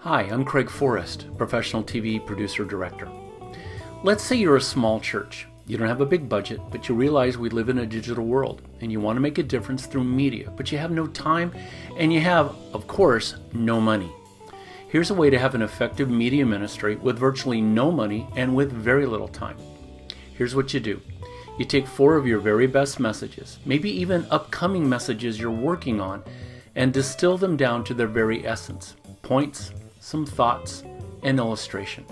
Hi, I'm Craig Forrest, professional TV producer director. Let's say you're a small church. You don't have a big budget, but you realize we live in a digital world and you want to make a difference through media, but you have no time and you have, of course, no money. Here's a way to have an effective media ministry with virtually no money and with very little time. Here's what you do. You take 4 of your very best messages, maybe even upcoming messages you're working on, and distill them down to their very essence. Points, some thoughts, and illustration.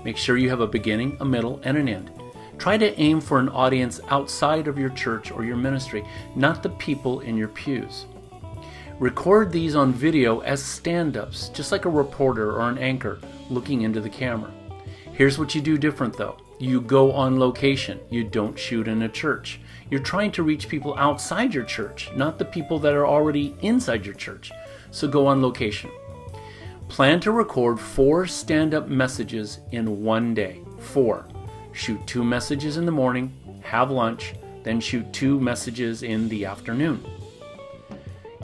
Make sure you have a beginning, a middle, and an end. Try to aim for an audience outside of your church or your ministry, not the people in your pews. Record these on video as stand-ups, just like a reporter or an anchor looking into the camera. Here's what you do different though. You go on location. You don't shoot in a church. You're trying to reach people outside your church, not the people that are already inside your church. So go on location. Plan to record 4 stand-up messages in one day. 4. Shoot 2 messages in the morning, have lunch, then shoot 2 messages in the afternoon.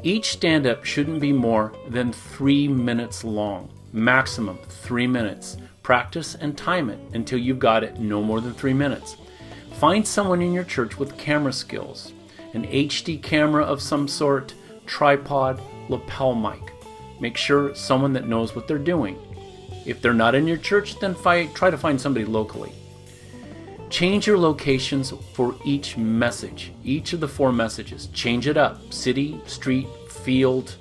Each stand-up shouldn't be more than 3 minutes long. Maximum 3 minutes. Practice and time it until you've got it no more than 3 minutes. Find someone in your church with camera skills. An HD camera of some sort, tripod, lapel mic. Make sure someone that knows what they're doing. If they're not in your church, then try to find somebody locally. Change your locations for each message, each of the 4 messages. Change it up. City, street, field,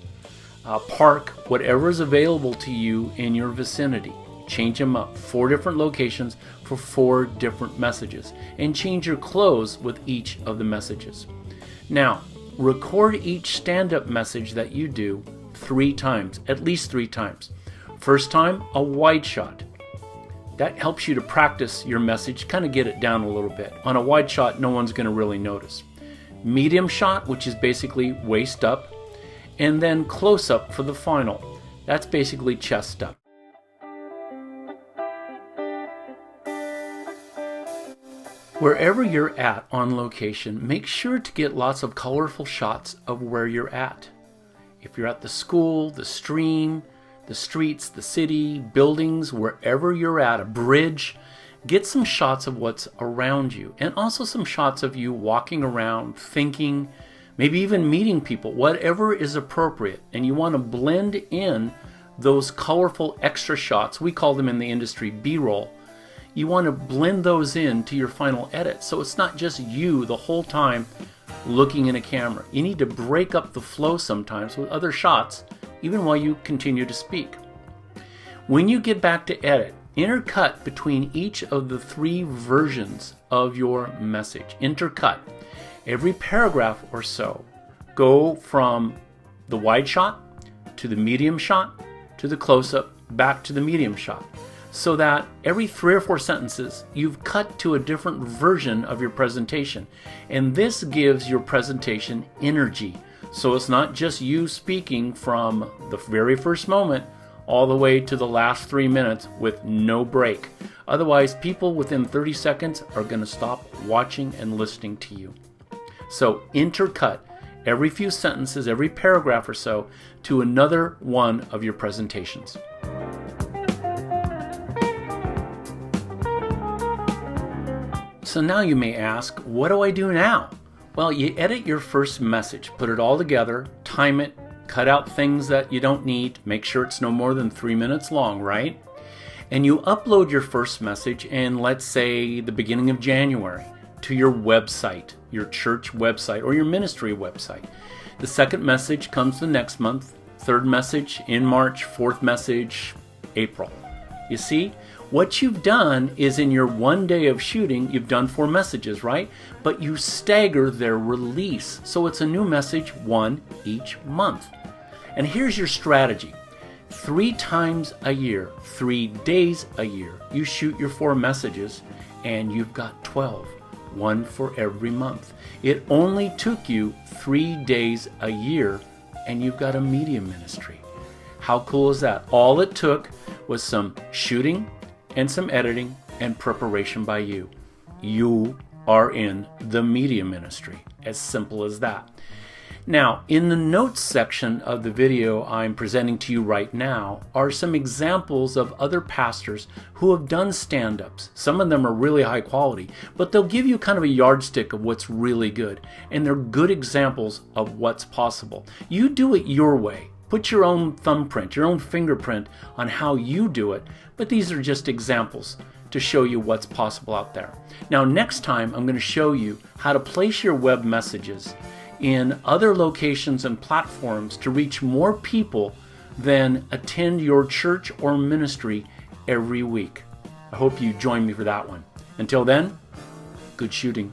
park, whatever is available to you in your vicinity. Change them up. 4 different locations for 4 different messages. And change your clothes with each of the messages. Now, record each stand-up message that you do 3 times, at least 3 times. First time, a wide shot. That helps you to practice your message, kind of get it down a little bit. On a wide shot, no one's going to really notice. Medium shot, which is basically waist up, and then close up for the final. That's basically chest up. Wherever you're at on location, make sure to get lots of colorful shots of where you're at. If you're at the school, the stream, the streets, the city, buildings, wherever you're at, a bridge, get some shots of what's around you and also some shots of you walking around, thinking, maybe even meeting people, whatever is appropriate. And you want to blend in those colorful extra shots. We call them in the industry B-roll. You want to blend those in to your final edit so it's not just you the whole time looking in a camera. You need to break up the flow sometimes with other shots even while you continue to speak. When you get back to edit, intercut between each of the 3 versions of your message. Intercut. Every paragraph or so, go from the wide shot to the medium shot to the close-up, back to the medium shot, so that every 3 or 4 sentences you've cut to a different version of your presentation. And this gives your presentation energy. So it's not just you speaking from the very first moment all the way to the last 3 minutes with no break. Otherwise, people within 30 seconds are going to stop watching and listening to you. So intercut every few sentences, every paragraph or so to another one of your presentations. So now you may ask, what do I do now? Well, you edit your first message, put it all together, time it, cut out things that you don't need, make sure it's no more than 3 minutes long, right? And you upload your first message in, let's say, the beginning of January to your website, your church website or your ministry website. The second message comes the next month, 3rd message in March, 4th message, April. You see? What you've done is in your 1 day of shooting, you've done 4 messages, right? But you stagger their release. So it's a new message, 1 each month. And here's your strategy. 3 times a year, 3 days a year, you shoot your 4 messages and you've got 12. 1 for every month. It only took you 3 days a year and you've got a media ministry. How cool is that? All it took was some shooting, and some editing and preparation by you. You are in the media ministry. As simple as that. Now, in the notes section of the video I'm presenting to you right now are some examples of other pastors who have done stand-ups. Some of them are really high quality, but they'll give you kind of a yardstick of what's really good. And they're good examples of what's possible. You do it your way. Put your own thumbprint, your own fingerprint on how you do it, but these are just examples to show you what's possible out there. Now, next time I'm going to show you how to place your web messages in other locations and platforms to reach more people than attend your church or ministry every week. I hope you join me for that one. Until then, good shooting.